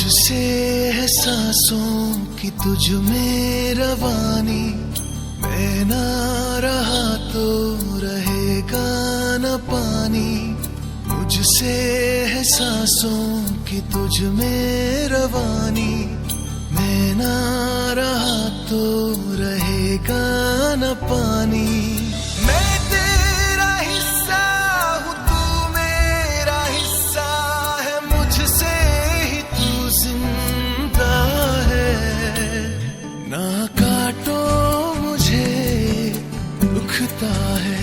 मुझसे है सांसों की तुझ में रवानी, मैं ना रहा तो रहेगा न पानी। मुझसे है सांसों की तुझ में रवानी, मैं ना रहा तो रहेगा न पानी। मैं तेरा हिस्सा हूँ, तू मेरा हिस्सा है, मुझसे ही तू जिंदा है। ना काटो मुझे दुखता है,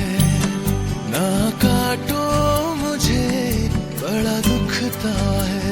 ना काटो मुझे बड़ा दुखता है।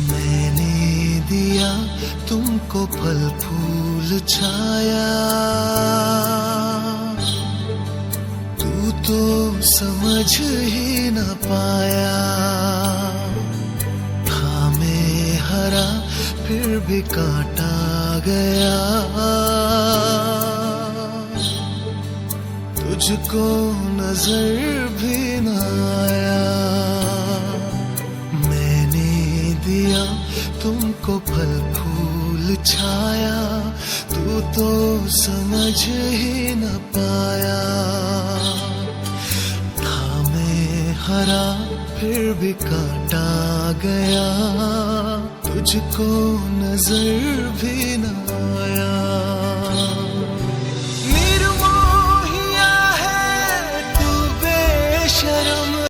मैंने दिया तुमको फल फूल छाया, तू तो समझ ही न पाया। था मैं हरा फिर भी काटा गया, तुझको नजर भी न आया। दिया तुमको फल फूल छाया, तू तो समझ ही न पाया। था मैं हरा फिर भी काटा गया, तुझको नजर भी न आया।